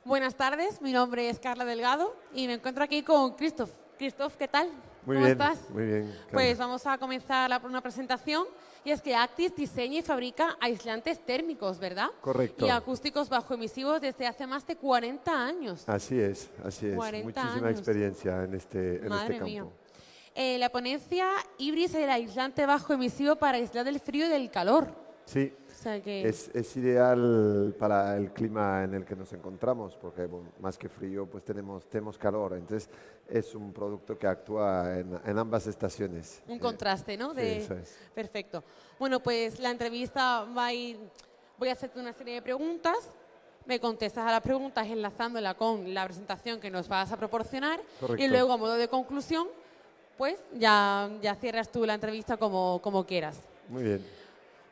Buenas tardes, mi nombre es Carla Delgado y me encuentro aquí con Christoph. Christoph, ¿qué tal? Muy ¿Cómo bien, estás? muy bien, Pues Carla. vamos a comenzar una presentación y es que Actis diseña y fabrica aislantes térmicos, ¿verdad? Y Correcto. acústicos bajo emisivos desde hace más de 40 años. Así es, así es. 40 Muchísima años, experiencia en este madre mía. campo. La ponencia Ibris, el aislante bajo emisivo para aislar del frío y del calor. Sí, O sea que, es ideal para el clima en el que nos encontramos, porque bueno, más que frío, pues tenemos calor. Entonces, es un producto que actúa en ambas estaciones. un contraste, ¿no? Sí, eso es. Perfecto. Bueno, pues la entrevista va a ir, voy a hacerte una serie de preguntas, me contestas a las preguntas enlazándola con la presentación que nos vas a proporcionar y Correcto. luego a modo de conclusión, pues ya cierras tú la entrevista como quieras. Muy bien.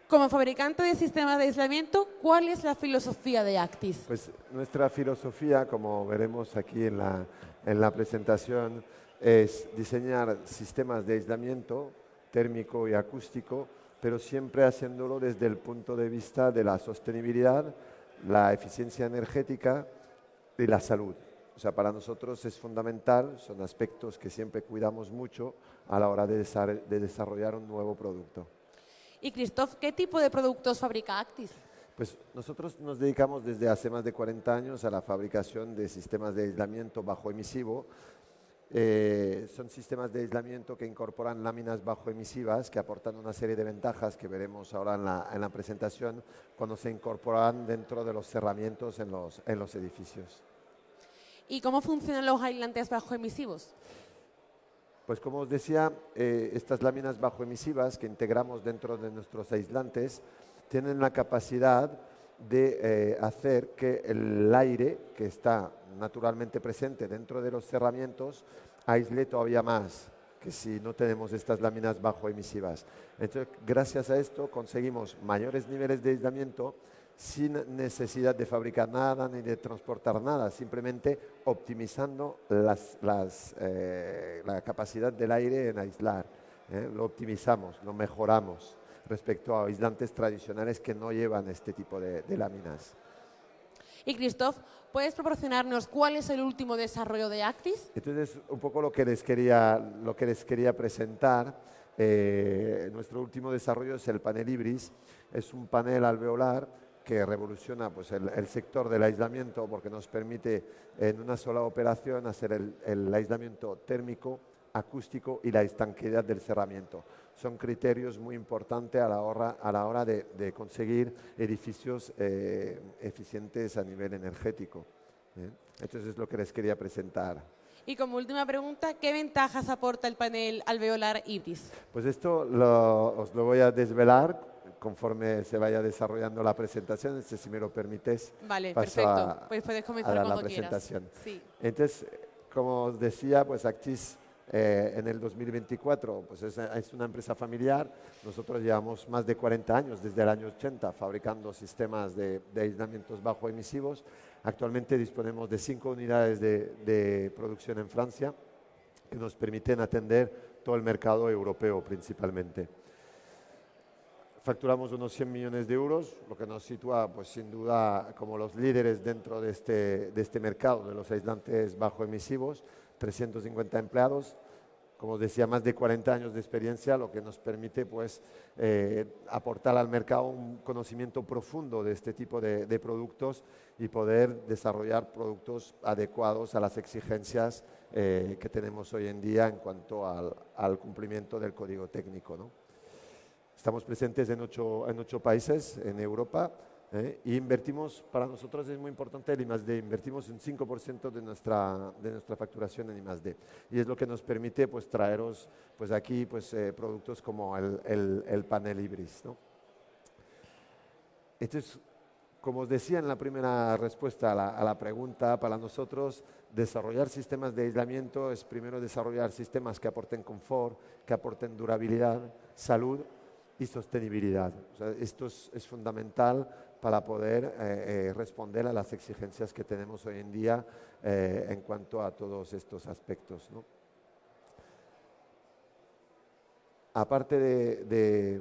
Como fabricante de sistemas de aislamiento, ¿cuál es la filosofía de Actis? Pues nuestra filosofía, como veremos aquí en la presentación, es diseñar sistemas de aislamiento térmico y acústico, pero siempre haciéndolo desde el punto de vista de la sostenibilidad, la eficiencia energética y la salud. O sea, para nosotros es fundamental, son aspectos que siempre cuidamos mucho a la hora de desarrollar un nuevo producto. Y Christoph, ¿qué tipo de productos fabrica Actis? Pues nosotros nos dedicamos desde hace más de 40 años a la fabricación de sistemas de aislamiento bajo emisivo. Son sistemas de aislamiento que incorporan láminas bajo emisivas que aportan una serie de ventajas que veremos ahora en la presentación cuando se incorporan dentro de los cerramientos en los edificios. ¿Y cómo funcionan los aislantes bajo emisivos? Pues como os decía, estas láminas bajo emisivas que integramos dentro de nuestros aislantes tienen la capacidad de hacer que el aire que está naturalmente presente dentro de los cerramientos aísle todavía más que si no tenemos estas láminas bajo emisivas. Entonces, gracias a esto conseguimos mayores niveles de aislamiento sin necesidad de fabricar nada ni de transportar nada, simplemente optimizando la capacidad del aire en aislar. Lo optimizamos, lo mejoramos respecto a aislantes tradicionales que no llevan este tipo de láminas. Y Christoph, ¿puedes proporcionarnos cuál es el último desarrollo de Actis? Entonces, un poco lo que les quería presentar. Nuestro último desarrollo es el panel Ibris. Es un panel alveolar que revoluciona pues, el sector del aislamiento porque nos permite en una sola operación hacer el aislamiento térmico, acústico y la estanqueidad del cerramiento. Son criterios muy importantes a la hora de conseguir edificios eficientes a nivel energético. Entonces es lo que les quería presentar. Y como última pregunta, ¿qué ventajas aporta el panel alveolar Ibris? Pues esto os lo voy a desvelar conforme se vaya desarrollando la presentación, si me lo permites. Vale, Paso perfecto. Pues puedes a comenzar dar la cuando presentación. quieras. Sí. Entonces, como os decía, pues Actis en el 2024 pues es una empresa familiar. Nosotros llevamos más de 40 años, desde el año 80, fabricando sistemas de aislamientos bajo emisivos. Actualmente disponemos de 5 unidades de producción en Francia que nos permiten atender todo el mercado europeo principalmente. Facturamos unos 100 millones de euros, lo que nos sitúa pues, sin duda como los líderes dentro de este mercado de los aislantes bajo emisivos, 350 empleados, como os decía, más de 40 años de experiencia, lo que nos permite pues, aportar al mercado un conocimiento profundo de este tipo de productos y poder desarrollar productos adecuados a las exigencias que tenemos hoy en día en cuanto al cumplimiento del código técnico, ¿no? Estamos presentes en 8 países en Europa y invertimos, para nosotros es muy importante el I+D, invertimos un 5% de nuestra facturación en I+D y es lo que nos permite pues, traeros pues, aquí pues, productos como el panel Ibris, ¿no? Entonces, como os decía en la primera respuesta a la pregunta, para nosotros desarrollar sistemas de aislamiento es primero desarrollar sistemas que aporten confort, que aporten durabilidad, salud y sostenibilidad. O sea, esto es fundamental para poder responder a las exigencias que tenemos hoy en día en cuanto a todos estos aspectos, ¿no? Aparte de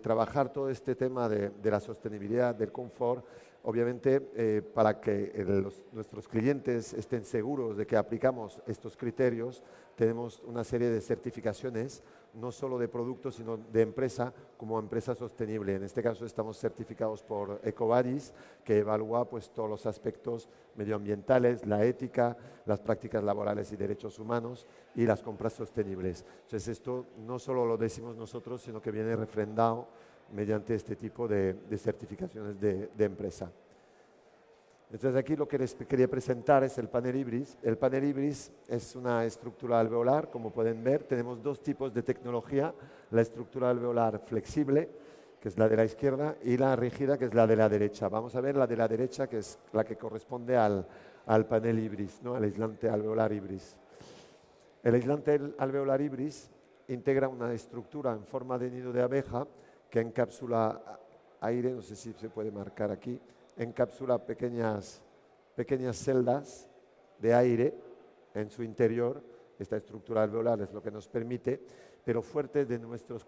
trabajar todo este tema de la sostenibilidad, del confort, Obviamente, para que nuestros clientes estén seguros de que aplicamos estos criterios, tenemos una serie de certificaciones, no solo de productos, sino de empresa, como empresa sostenible. En este caso estamos certificados por EcoVadis, que evalúa pues, todos los aspectos medioambientales, la ética, las prácticas laborales y derechos humanos y las compras sostenibles. Entonces, esto no solo lo decimos nosotros, sino que viene refrendado mediante este tipo de certificaciones de empresa. Entonces aquí lo que les quería presentar es el panel Ibris. El panel Ibris es una estructura alveolar, como pueden ver. Tenemos dos tipos de tecnología, la estructura alveolar flexible, que es la de la izquierda, y la rígida, que es la de la derecha. Vamos a ver la de la derecha, que es la que corresponde al panel Ibris, ¿no? Al aislante alveolar Ibris. El aislante alveolar Ibris integra una estructura en forma de nido de abeja que encapsula aire, no sé si se puede marcar aquí, encapsula pequeñas celdas de aire en su interior. Esta estructura alveolar es lo que nos permite, pero fuertes de nuestros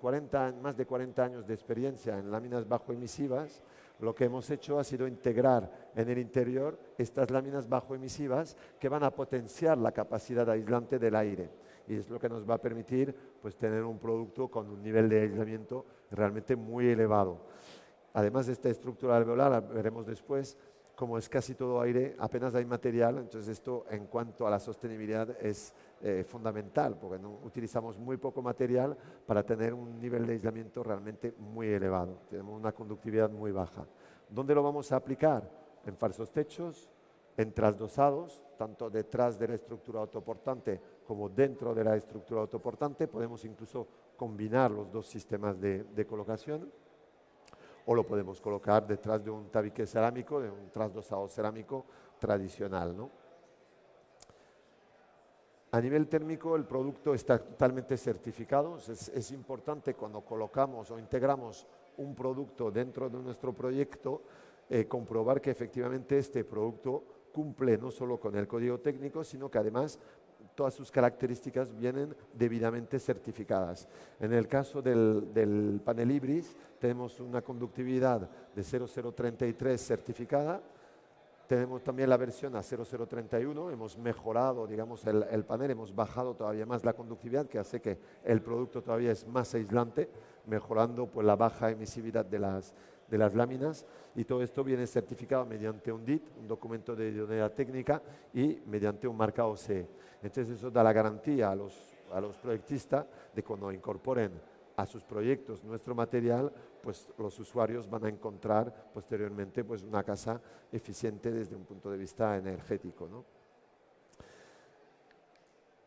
más de 40 años de experiencia en láminas bajoemisivas, lo que hemos hecho ha sido integrar en el interior estas láminas bajoemisivas que van a potenciar la capacidad aislante del aire. Y es lo que nos va a permitir pues, tener un producto con un nivel de aislamiento realmente muy elevado. Además de esta estructura alveolar, veremos después, como es casi todo aire, apenas hay material, entonces esto en cuanto a la sostenibilidad es fundamental, porque no, utilizamos muy poco material para tener un nivel de aislamiento realmente muy elevado. Tenemos una conductividad muy baja. ¿Dónde lo vamos a aplicar? En falsos techos, en trasdosados, tanto detrás de la estructura autoportante como dentro de la estructura autoportante. Podemos incluso combinar los dos sistemas de colocación, o lo podemos colocar detrás de un tabique cerámico, de un trasdosado cerámico tradicional, ¿no? A nivel térmico, el producto está totalmente certificado. Es importante cuando colocamos o integramos un producto dentro de nuestro proyecto, comprobar que efectivamente este producto cumple no solo con el código técnico, sino que además todas sus características vienen debidamente certificadas. En el caso del panel Ibris, tenemos una conductividad de 0033 certificada. Tenemos también la versión a 0031, hemos mejorado, digamos, el panel, hemos bajado todavía más la conductividad, que hace que el producto todavía es más aislante, mejorando pues, la baja emisividad de las láminas, y todo esto viene certificado mediante un DIT, un documento de idoneidad técnica, y mediante un marcado CE. Entonces eso da la garantía a los proyectistas de cuando incorporen a sus proyectos nuestro material, pues los usuarios van a encontrar posteriormente pues, una casa eficiente desde un punto de vista energético, ¿no?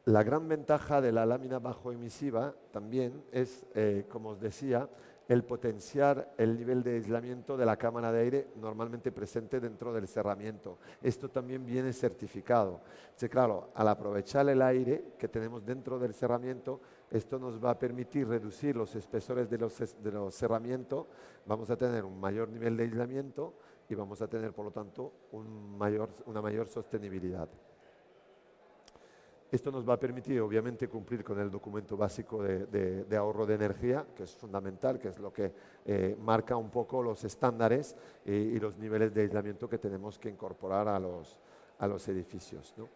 La gran ventaja de la lámina bajoemisiva también es, como os decía, el potenciar el nivel de aislamiento de la cámara de aire normalmente presente dentro del cerramiento. Esto también viene certificado. Entonces, claro, al aprovechar el aire que tenemos dentro del cerramiento, esto nos va a permitir reducir los espesores de los cerramientos, vamos a tener un mayor nivel de aislamiento y vamos a tener, por lo tanto, una mayor sostenibilidad. Esto nos va a permitir, obviamente, cumplir con el documento básico de ahorro de energía, que es fundamental, que es lo que marca un poco los estándares y los niveles de aislamiento que tenemos que incorporar a los edificios, ¿no?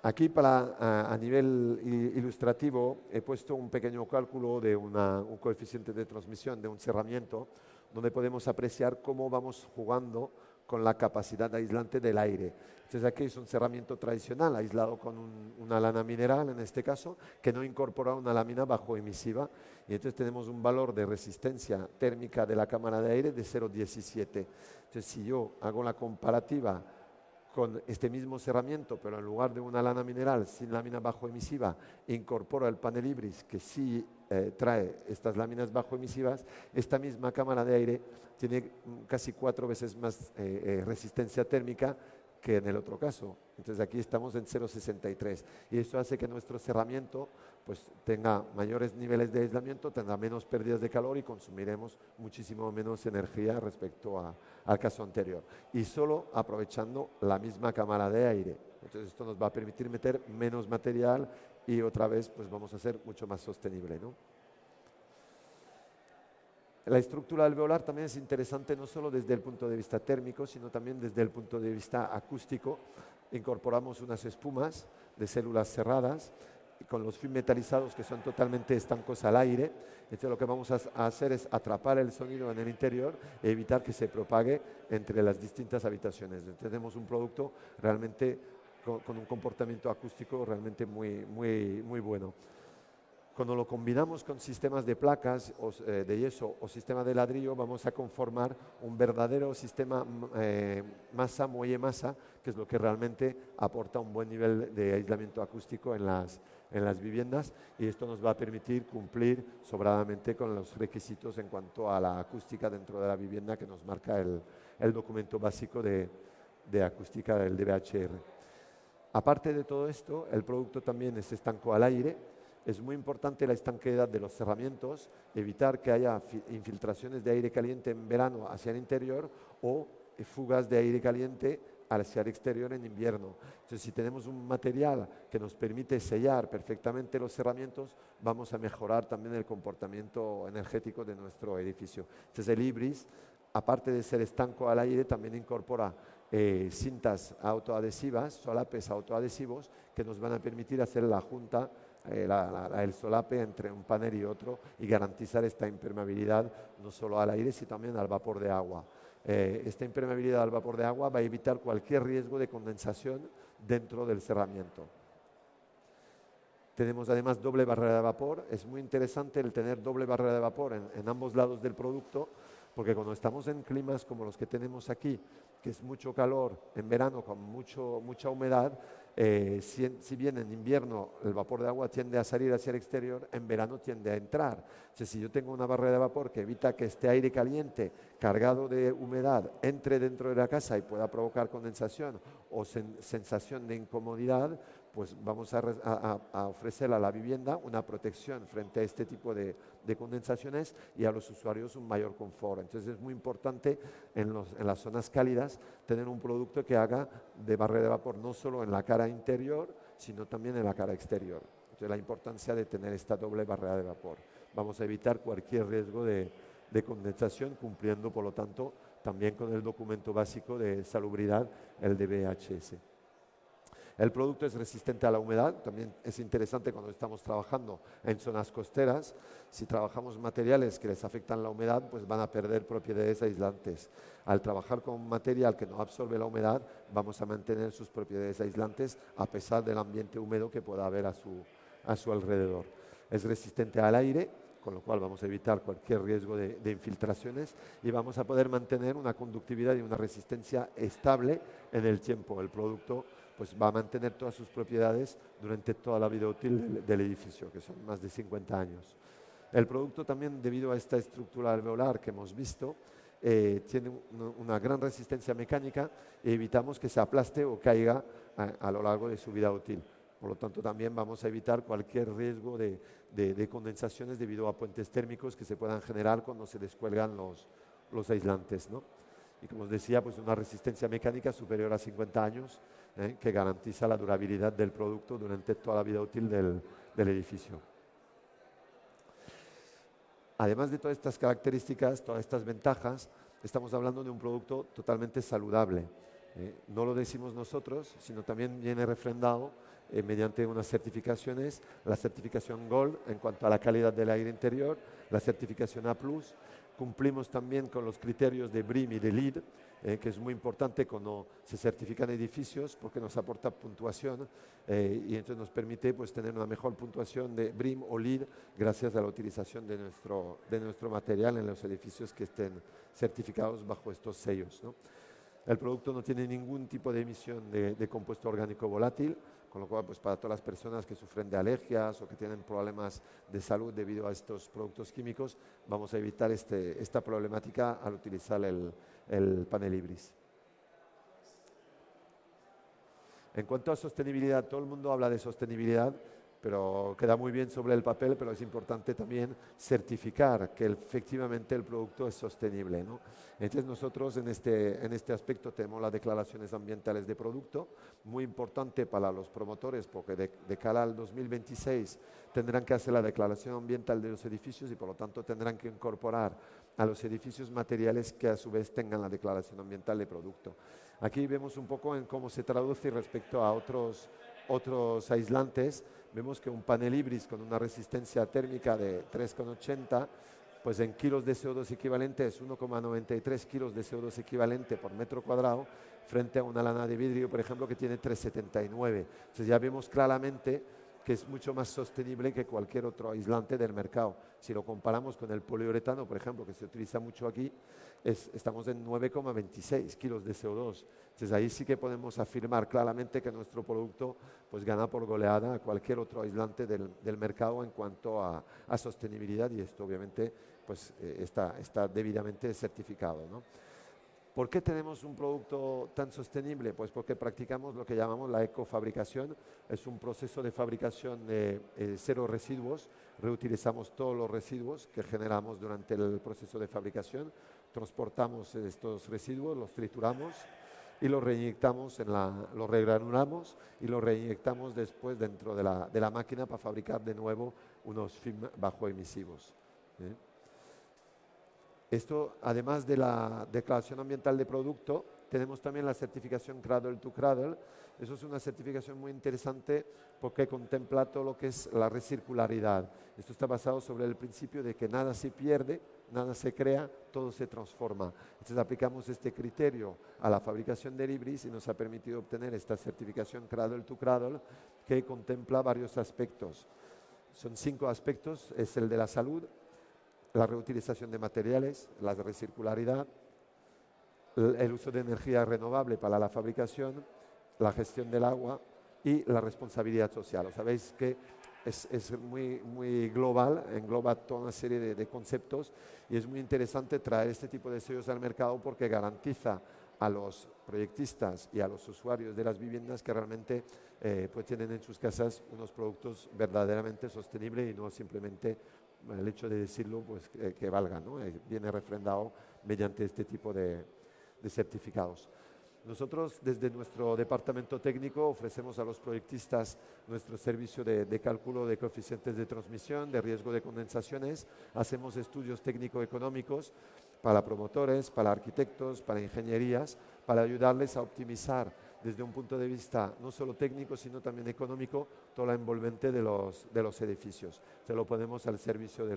Aquí, a nivel ilustrativo, he puesto un pequeño cálculo de un coeficiente de transmisión de un cerramiento, donde podemos apreciar cómo vamos jugando con la capacidad aislante del aire. Entonces aquí es un cerramiento tradicional, aislado con una lana mineral, en este caso, que no incorpora una lámina bajoemisiva, y entonces tenemos un valor de resistencia térmica de la cámara de aire de 0,17. Entonces, si yo hago la comparativa con este mismo cerramiento, pero en lugar de una lana mineral sin lámina bajoemisiva, incorporo el panel Ibris, que sí trae estas láminas bajoemisivas, esta misma cámara de aire tiene casi 4 veces más resistencia térmica que en el otro caso. Entonces aquí estamos en 0,63, y esto hace que nuestro cerramiento pues, tenga mayores niveles de aislamiento, tendrá menos pérdidas de calor y consumiremos muchísimo menos energía respecto al caso anterior, y solo aprovechando la misma cámara de aire. Entonces esto nos va a permitir meter menos material y otra vez pues, vamos a ser mucho más sostenible, ¿no? La estructura alveolar también es interesante no solo desde el punto de vista térmico, sino también desde el punto de vista acústico. Incorporamos unas espumas de células cerradas con los film metalizados que son totalmente estancos al aire. Entonces lo que vamos a hacer es atrapar el sonido en el interior e evitar que se propague entre las distintas habitaciones. Entonces, tenemos un producto realmente con un comportamiento acústico realmente muy bueno. Cuando lo combinamos con sistemas de placas de yeso o sistema de ladrillo, vamos a conformar un verdadero sistema masa-muelle-masa, que es lo que realmente aporta un buen nivel de aislamiento acústico en las viviendas, y esto nos va a permitir cumplir sobradamente con los requisitos en cuanto a la acústica dentro de la vivienda que nos marca el documento básico de acústica del DBHR. Aparte de todo esto, el producto también es estanco al aire. Es muy importante la estanqueidad de los cerramientos, evitar que haya infiltraciones de aire caliente en verano hacia el interior o fugas de aire caliente hacia el exterior en invierno. Entonces, si tenemos un material que nos permite sellar perfectamente los cerramientos, vamos a mejorar también el comportamiento energético de nuestro edificio. Entonces, el Ibris, aparte de ser estanco al aire, también incorpora cintas autoadhesivas, solapes autoadhesivos, que nos van a permitir hacer la junta, el solape entre un panel y otro, y garantizar esta impermeabilidad no solo al aire, sino también al vapor de agua. Esta impermeabilidad al vapor de agua va a evitar cualquier riesgo de condensación dentro del cerramiento. Tenemos además doble barrera de vapor. Es muy interesante el tener doble barrera de vapor en ambos lados del producto, porque cuando estamos en climas como los que tenemos aquí, que es mucho calor en verano con mucha humedad, si bien en invierno el vapor de agua tiende a salir hacia el exterior, en verano tiende a entrar. Entonces, si yo tengo una barrera de vapor que evita que este aire caliente cargado de humedad entre dentro de la casa y pueda provocar condensación o sensación de incomodidad, pues vamos a ofrecer a la vivienda una protección frente a este tipo de condensaciones y a los usuarios un mayor confort. Entonces es muy importante en las zonas cálidas tener un producto que haga de barrera de vapor no solo en la cara interior, sino también en la cara exterior. Entonces la importancia de tener esta doble barrera de vapor. Vamos a evitar cualquier riesgo de condensación, cumpliendo por lo tanto también con el documento básico de salubridad, el DBHS. El producto es resistente a la humedad, también es interesante cuando estamos trabajando en zonas costeras. Si trabajamos materiales que les afectan la humedad, pues van a perder propiedades aislantes. Al trabajar con un material que no absorbe la humedad, vamos a mantener sus propiedades aislantes a pesar del ambiente húmedo que pueda haber a su alrededor. Es resistente al aire, con lo cual vamos a evitar cualquier riesgo de infiltraciones y vamos a poder mantener una conductividad y una resistencia estable en el tiempo. El producto pues va a mantener todas sus propiedades durante toda la vida útil del edificio, que son más de 50 años. El producto también, debido a esta estructura alveolar que hemos visto, tiene una gran resistencia mecánica y evitamos que se aplaste o caiga a lo largo de su vida útil. Por lo tanto, también vamos a evitar cualquier riesgo de condensaciones debido a puentes térmicos que se puedan generar cuando se descuelgan los aislantes, ¿no? Y como os decía, pues una resistencia mecánica superior a 50 años, que garantiza la durabilidad del producto durante toda la vida útil del edificio. Además de todas estas características, todas estas ventajas, estamos hablando de un producto totalmente saludable. No lo decimos nosotros, sino también viene refrendado mediante unas certificaciones, la certificación Gold en cuanto a la calidad del aire interior, la certificación A+, cumplimos también con los criterios de BREEAM y de LEED, que es muy importante cuando se certifican edificios porque nos aporta puntuación y entonces nos permite pues, tener una mejor puntuación de BREEAM o LEED gracias a la utilización de nuestro material en los edificios que estén certificados bajo estos sellos, ¿no? El producto no tiene ningún tipo de emisión de compuesto orgánico volátil, con lo cual pues para todas las personas que sufren de alergias o que tienen problemas de salud debido a estos productos químicos, vamos a evitar esta problemática al utilizar el panel Ibris. En cuanto a sostenibilidad, todo el mundo habla de sostenibilidad, pero queda muy bien sobre el papel, pero es importante también certificar que efectivamente el producto es sostenible, ¿no? Entonces nosotros en este aspecto tenemos las declaraciones ambientales de producto, muy importante para los promotores porque de cara al 2026 tendrán que hacer la declaración ambiental de los edificios y por lo tanto tendrán que incorporar a los edificios materiales que a su vez tengan la declaración ambiental de producto. Aquí vemos un poco en cómo se traduce respecto a otros aislantes. Vemos que un panel Ibris con una resistencia térmica de 3,80, pues en kilos de CO2 equivalente es 1,93 kilos de CO2 equivalente por metro cuadrado, frente a una lana de vidrio, por ejemplo, que tiene 3,79. Entonces ya vemos claramente que es mucho más sostenible que cualquier otro aislante del mercado. Si lo comparamos con el poliuretano, por ejemplo, que se utiliza mucho aquí, estamos en 9,26 kilos de CO2. Entonces ahí sí que podemos afirmar claramente que nuestro producto pues gana por goleada a cualquier otro aislante del mercado en cuanto a sostenibilidad, y esto obviamente pues, está debidamente certificado, ¿no? ¿Por qué tenemos un producto tan sostenible? Pues porque practicamos lo que llamamos la ecofabricación. Es un proceso de fabricación de cero residuos. Reutilizamos todos los residuos que generamos durante el proceso de fabricación. Transportamos estos residuos, los trituramos y los reinyectamos, los regranulamos y los reinyectamos después dentro de la máquina para fabricar de nuevo unos film bajo emisivos. Esto, además de la declaración ambiental de producto, tenemos también la certificación Cradle to Cradle. Eso es una certificación muy interesante porque contempla todo lo que es la recircularidad. Esto está basado sobre el principio de que nada se pierde, nada se crea, todo se transforma. Entonces aplicamos este criterio a la fabricación del Ibris y nos ha permitido obtener esta certificación Cradle to Cradle, que contempla varios aspectos. Son 5 aspectos: es el de la salud, la reutilización de materiales, la recircularidad, el uso de energía renovable para la fabricación, la gestión del agua y la responsabilidad social. Sabéis que es muy global, engloba toda una serie de conceptos, y es muy interesante traer este tipo de sellos al mercado porque garantiza a los proyectistas y a los usuarios de las viviendas que realmente pues tienen en sus casas unos productos verdaderamente sostenibles y no simplemente el hecho de decirlo pues que valga, ¿no? Viene refrendado mediante este tipo de certificados. Nosotros desde nuestro departamento técnico ofrecemos a los proyectistas nuestro servicio de cálculo de coeficientes de transmisión, de riesgo de condensaciones. Hacemos estudios técnico-económicos para promotores, para arquitectos, para ingenierías, para ayudarles a optimizar desde un punto de vista no solo técnico, sino también económico, toda la envolvente de los edificios. Se lo ponemos al servicio de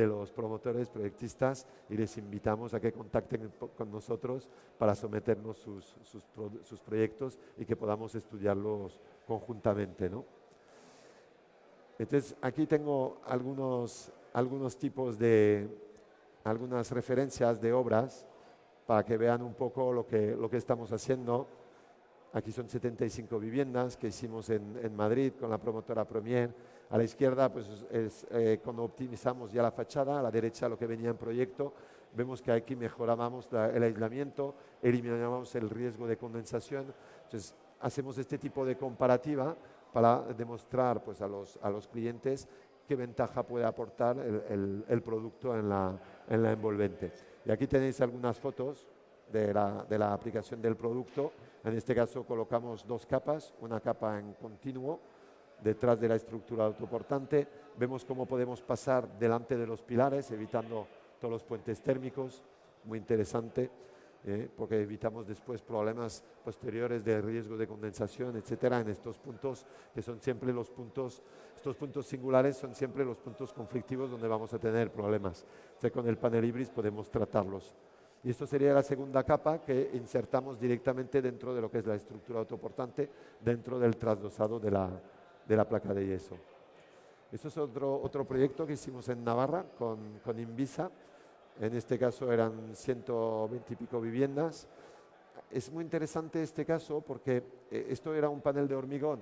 los promotores, proyectistas, y les invitamos a que contacten con nosotros para someternos sus proyectos y que podamos estudiarlos conjuntamente, ¿no? Entonces, aquí tengo algunos tipos algunas referencias de obras para que vean un poco lo que estamos haciendo. Aquí son 75 viviendas que hicimos en Madrid con la promotora Premier. A la izquierda pues es cuando optimizamos ya la fachada, a la derecha lo que venía en proyecto. Vemos que aquí mejorábamos el aislamiento, eliminábamos el riesgo de condensación. Entonces hacemos este tipo de comparativa para demostrar pues, a los clientes qué ventaja puede aportar el producto en la envolvente. Y aquí tenéis algunas fotos de la aplicación del producto. En este caso colocamos 2 capas, una capa en continuo detrás de la estructura autoportante. Vemos cómo podemos pasar delante de los pilares, evitando todos los puentes térmicos. Muy interesante, porque evitamos después problemas posteriores de riesgo de condensación, etcétera, en estos puntos que son siempre estos puntos singulares son siempre los puntos conflictivos donde vamos a tener problemas. Entonces, con el panel Ibris podemos tratarlos. Y esto sería la segunda capa que insertamos directamente dentro de lo que es la estructura autoportante, dentro del trasdosado de la placa de yeso. Esto es otro proyecto que hicimos en Navarra con Invisa. En este caso eran 120 y pico viviendas. Es muy interesante este caso porque esto era un panel de hormigón.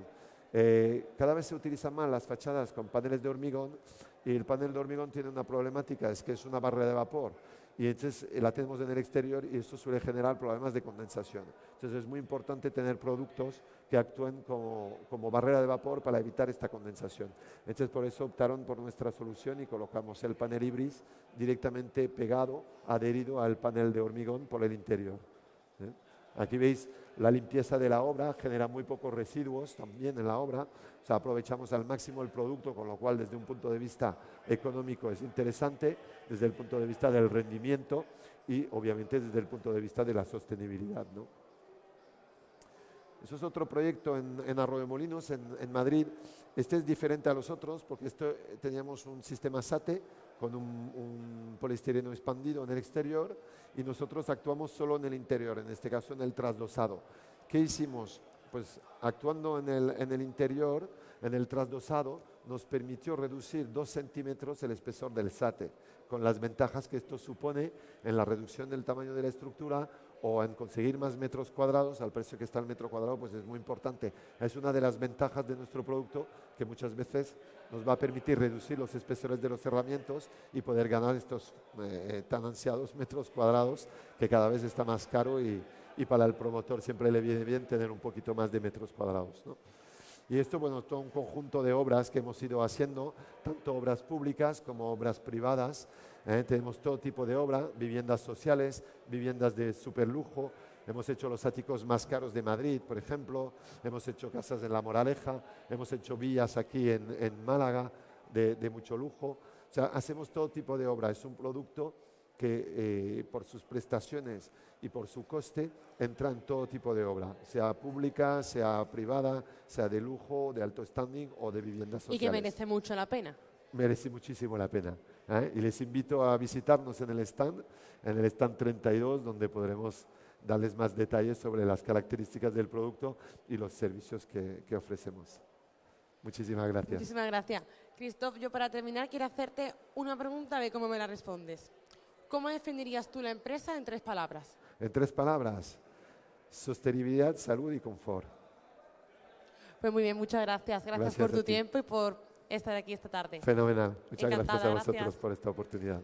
Cada vez se utilizan más las fachadas con paneles de hormigón, y el panel de hormigón tiene una problemática, es que es una barrera de vapor, y entonces la tenemos en el exterior y esto suele generar problemas de condensación. Entonces es muy importante tener productos que actúen como barrera de vapor para evitar esta condensación. Entonces por eso optaron por nuestra solución y colocamos el panel Ibris directamente pegado, adherido al panel de hormigón por el interior. Aquí veis la limpieza de la obra, genera muy pocos residuos también en la obra, o sea, aprovechamos al máximo el producto, con lo cual desde un punto de vista económico es interesante, desde el punto de vista del rendimiento y obviamente desde el punto de vista de la sostenibilidad, ¿no? Eso es otro proyecto en Arroyomolinos, en Madrid. Este es diferente a los otros porque teníamos un sistema SATE con un poliestireno expandido en el exterior y nosotros actuamos solo en el interior, en este caso en el trasdosado. ¿Qué hicimos? Pues actuando en el interior, en el trasdosado, nos permitió reducir 2 centímetros el espesor del SATE, con las ventajas que esto supone en la reducción del tamaño de la estructura o en conseguir más metros cuadrados. Al precio que está el metro cuadrado, pues es muy importante. Es una de las ventajas de nuestro producto, que muchas veces nos va a permitir reducir los espesores de los cerramientos y poder ganar estos tan ansiados metros cuadrados, que cada vez está más caro y para el promotor siempre le viene bien tener un poquito más de metros cuadrados, ¿no? Y esto, bueno, todo un conjunto de obras que hemos ido haciendo, tanto obras públicas como obras privadas. Tenemos todo tipo de obra, viviendas sociales, viviendas de superlujo. Hemos hecho los áticos más caros de Madrid, por ejemplo. Hemos hecho casas en La Moraleja, hemos hecho villas aquí en Málaga de mucho lujo. O sea, hacemos todo tipo de obra. Es un producto que por sus prestaciones y por su coste entra en todo tipo de obra, sea pública, sea privada, sea de lujo, de alto standing o de viviendas sociales. Y que merece mucho la pena. Merece muchísimo la pena. Y les invito a visitarnos en el stand 32, donde podremos darles más detalles sobre las características del producto y los servicios que ofrecemos. Muchísimas gracias. Muchísimas gracias. Christoph, yo para terminar quiero hacerte una pregunta, a ver cómo me la respondes. ¿Cómo definirías tú la empresa en 3 palabras? En 3 palabras: sostenibilidad, salud y confort. Pues muy bien, muchas gracias. Gracias por tu tiempo y por estar aquí esta tarde. Fenomenal. Muchas Encantada, gracias a vosotros gracias. por esta oportunidad.